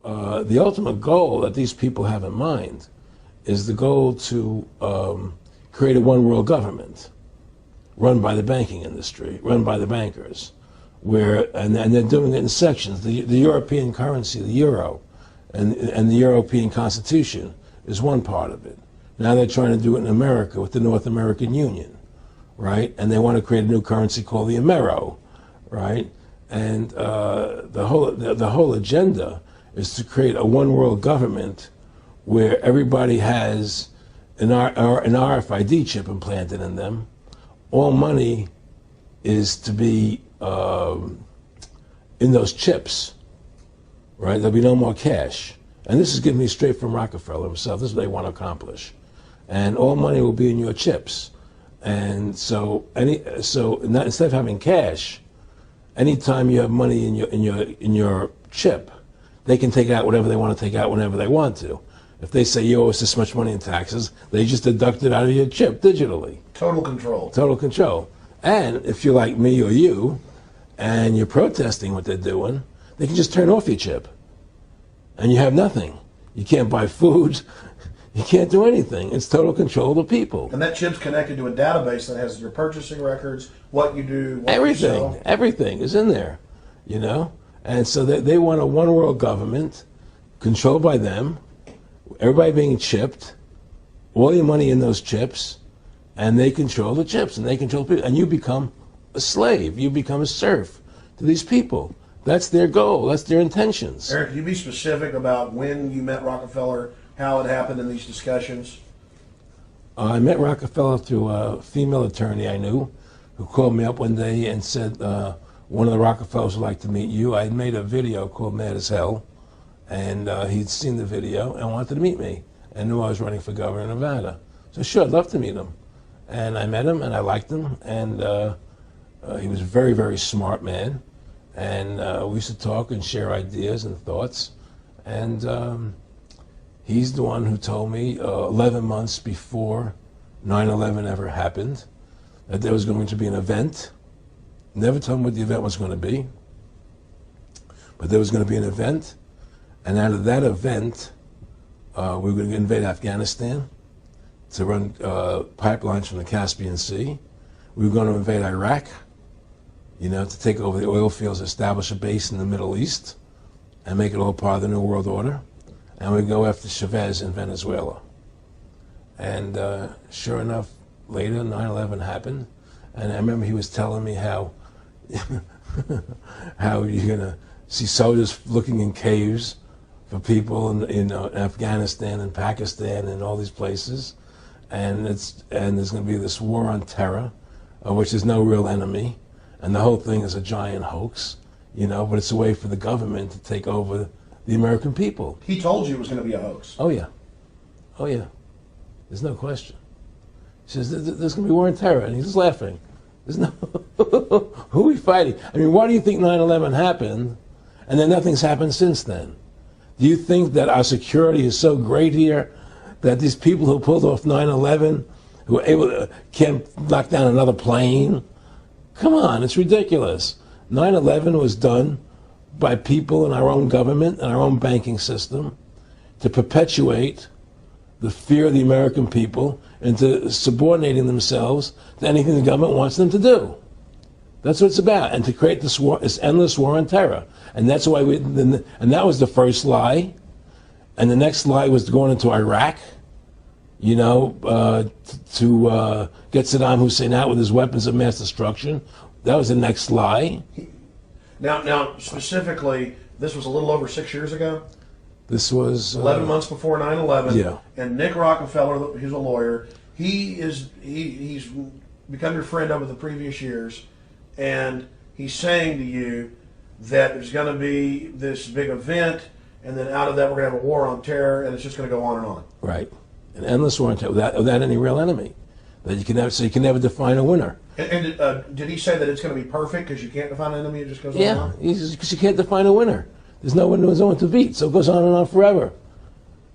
the ultimate goal that these people have in mind is the goal to create a one world government run by the banking industry, run by the bankers, and they're doing it in sections. The European currency, the euro, and the European Constitution is one part of it. Now they're trying to do it in America with the North American Union, right? And they want to create a new currency called the Amero, right? And the whole agenda is to create a one world government where everybody has an RFID chip implanted in them. All money is to be in those chips, right? There'll be no more cash. And this is given me straight from Rockfeller himself. This is what they want to accomplish. And all money will be in your chips. And so instead of having cash, anytime you have money in your chip, they can take out whatever they want to take out whenever they want to. If they say you owe us this much money in taxes, they just deduct it out of your chip digitally. Total control. Total control. And if you're like me or you, and you're protesting what they're doing, they can just turn off your chip. And you have nothing. You can't buy food. You can't do anything. It's total control of the people. And that chip's connected to a database that has your purchasing records, what you do, what everything, you sell. Everything is in there, you know? And so they want a one world government controlled by them, everybody being chipped, all your money in those chips, and they control the chips, and they control people. And you become a slave. You become a serf to these people. That's their goal. That's their intentions. Eric, can you be specific about when you met Rockfeller, how it happened in these discussions? I met Rockfeller through a female attorney I knew who called me up one day and said, one of the Rockefellers would like to meet you. I had made a video called Mad as Hell, and he'd seen the video and wanted to meet me and knew I was running for governor of Nevada. So sure, I'd love to meet him. And I met him, and I liked him, and he was a very, very smart man. And we used to talk and share ideas and thoughts. And he's the one who told me 11 months before 9/11 ever happened that there was going to be an event. Never told me what the event was going to be, but there was going to be an event. And out of that event, we were going to invade Afghanistan to run pipelines from the Caspian Sea. We were going to invade Iraq, you know, to take over the oil fields, establish a base in the Middle East, and make it all part of the New World Order. And we go after Chavez in Venezuela. And sure enough, later 9/11 happened. And I remember he was telling me how how you're going to see soldiers looking in caves for people in Afghanistan and Pakistan and all these places. And there's going to be this war on terror, which is no real enemy. And the whole thing is a giant hoax, you know, but it's a way for the government to take over the American people. He told you it was going to be a hoax. Oh, yeah. Oh, yeah. There's no question. He says, there's going to be war on terror. And he's just laughing. There's no... Who are we fighting? I mean, why do you think 9/11 happened and then nothing's happened since then? Do you think that our security is so great here that these people who pulled off 9/11, who were able to, can't knock down another plane? Come on, it's ridiculous. 9/11 was done by people in our own government and our own banking system to perpetuate the fear of the American people into subordinating themselves to anything the government wants them to do. That's what it's about, and to create this war, this endless war on terror. And that's why and that was the first lie. And the next lie was going into Iraq, you know, to get Saddam Hussein out with his weapons of mass destruction. That was the next lie. Now, specifically, this was a little over 6 years ago. This was 11 months before 9/11. Yeah. And Nick Rockfeller, who's a lawyer, he's become your friend over the previous years, and he's saying to you that there's going to be this big event, and then out of that we're going to have a war on terror, and it's just going to go on and on. Right, an endless war on terror without any real enemy. That you can never, so you can never define a winner. And did he say that it's going to be perfect because you can't define an enemy? It just goes on yeah, and on? because you can't define a winner. There's no one to beat, so it goes on and on forever.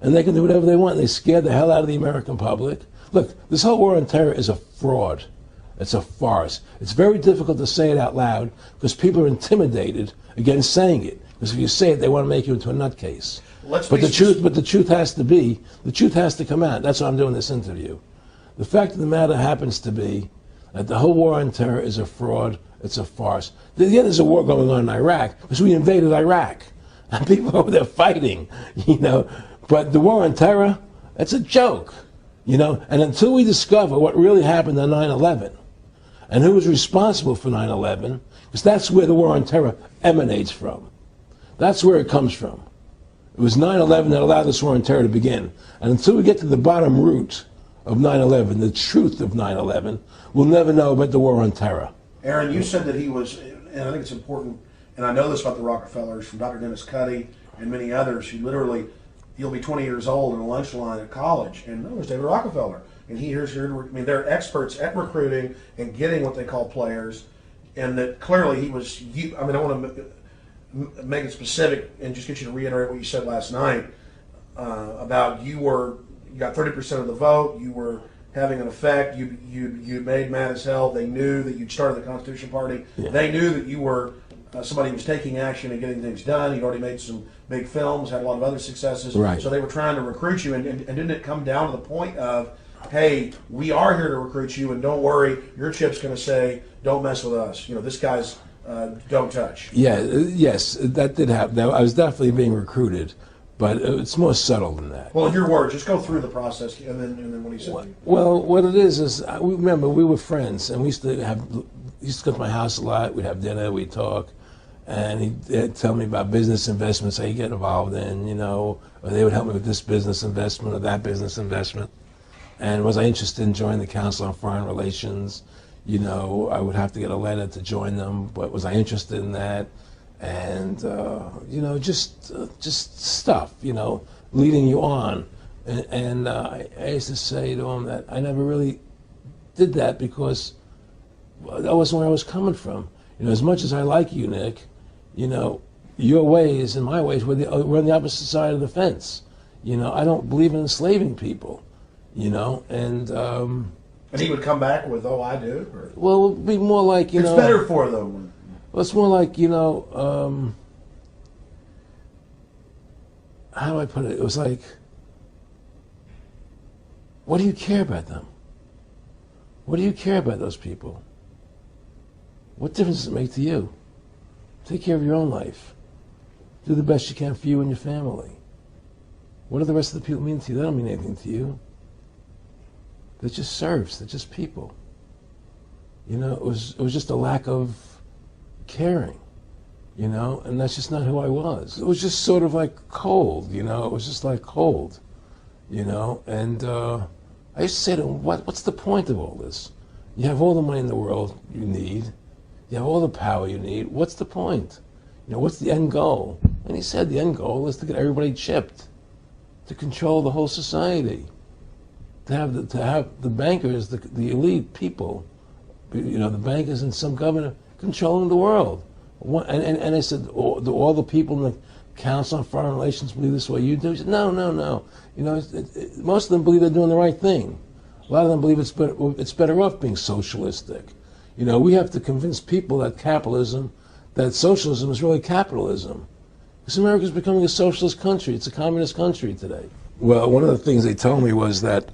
And they can do whatever they want. They scare the hell out of the American public. Look, this whole war on terror is a fraud. It's a farce. It's very difficult to say it out loud because people are intimidated against saying it Because if you say it, they want to make you into a nutcase. Let's But be the truth has to come out. That's why I'm doing this interview. The fact of the matter happens to be that the whole war on terror is a fraud. It's a farce. There's a war going on in Iraq because we invaded Iraq, and people over there fighting, you know. But the war on terror, it's a joke, you know. And until we discover what really happened on 9/11 and who was responsible for 9/11, because that's where the war on terror emanates from. That's where it comes from. It was 9/11 that allowed this war on terror to begin. And until we get to the bottom root of 9/11, the truth of 9/11, we'll never know about the war on terror. Aaron, you said that he was, and I think it's important, and I know this about the Rockefellers from Dr. Dennis Cuddy and many others who literally, you'll be 20 years old in a lunch line at college, and there's David Rockefeller. And here's your, I mean, they're experts at recruiting and getting what they call players, and that clearly he was, I mean, I want to make it specific and just get you to reiterate what you said last night about you got 30% of the vote, you were having an effect, you made mad as hell, they knew that you'd started the Constitution Party, they knew that you were somebody who was taking action and getting things done, you'd already made some big films, had a lot of other successes, right. So they were trying to recruit you, and didn't it come down to the point of, hey, we are here to recruit you, and don't worry, your chip's going to say, don't mess with us, you know, this guy's don't touch. Yeah, yes, that did happen. I was definitely being recruited, but it's more subtle than that. Well, in your words, just go through the process, and then what he said. Well, what it is remember we were friends, and we used to go to my house a lot. We'd have dinner, we'd talk, and he'd tell me about business investments I get involved in, you know, or they would help me with this business investment or that business investment. And was I interested in joining the Council on Foreign Relations? You know, I would have to get a letter to join them, but was I interested in that? And, you know, just stuff, you know, leading you on. And I used to say to him that I never really did that because that wasn't where I was coming from. You know, as much as I like you, Nick, you know, your ways and my ways, we're on the opposite side of the fence. You know, I don't believe in enslaving people, you know, and he would come back with, oh, I do? Or? Well, it would be more like, you know... It's better for them. Well, it's more like, you know, how do I put it? It was like, what do you care about them? What do you care about those people? What difference does it make to you? Take care of your own life. Do the best you can for you and your family. What do the rest of the people mean to you? They don't mean anything to you. They're just serfs. They're just people. You know, it was just a lack of caring, you know, and that's just not who I was. It was just sort of like cold, you know. It was just like cold, you know. And I used to say to him, what's the point of all this? You have all the money in the world you need. You have all the power you need. What's the point? You know, what's the end goal? And he said the end goal is to get everybody chipped, to control the whole society. To have the bankers, the elite people, you know, the bankers and some governor controlling the world. And I said, all the people in the Council on Foreign Relations believe this way you do? He said, no. You know, most of them believe they're doing the right thing. A lot of them believe it's better off being socialistic. You know, we have to convince people that socialism is really capitalism. Because America's becoming a socialist country. It's a communist country today. Well, one of the things they told me was that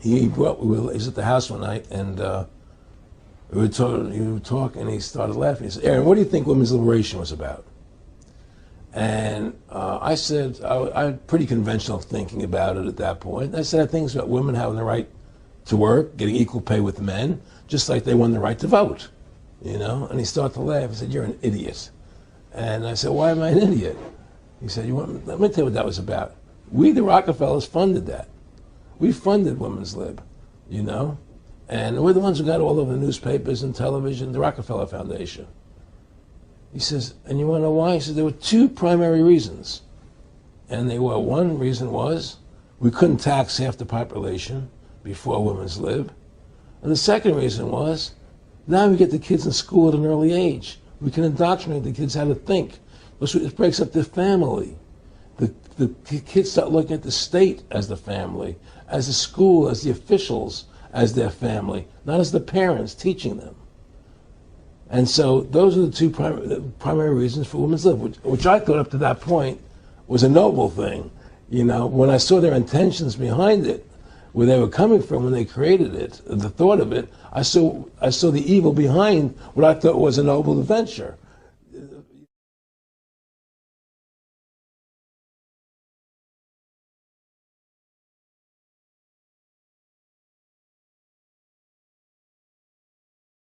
he was at the house one night, and we were talking, and he started laughing. He said, Aaron, what do you think women's liberation was about? And I said, I had pretty conventional thinking about it at that point. I said, I think it's about women having the right to work, getting equal pay with men, just like they won the right to vote, you know? And he started to laugh. He said, you're an idiot. And I said, why am I an idiot? He said, let me tell you what that was about. We, the Rockefellers, funded that. We funded Women's Lib, you know? And we're the ones who got all over the newspapers and television, the Rockefeller Foundation. He says, and you want to know why? He says, there were two primary reasons. And one reason was we couldn't tax half the population before Women's Lib. And the second reason was, now we get the kids in school at an early age. We can indoctrinate the kids how to think. It breaks up the family. The kids start looking at the state as the family, as the school, as the officials, as their family, not as the parents teaching them. And so those are the two primary reasons for women's lib, which I thought up to that point was a noble thing. You know, when I saw their intentions behind it, where they were coming from when they created it, the thought of it, I saw the evil behind what I thought was a noble adventure.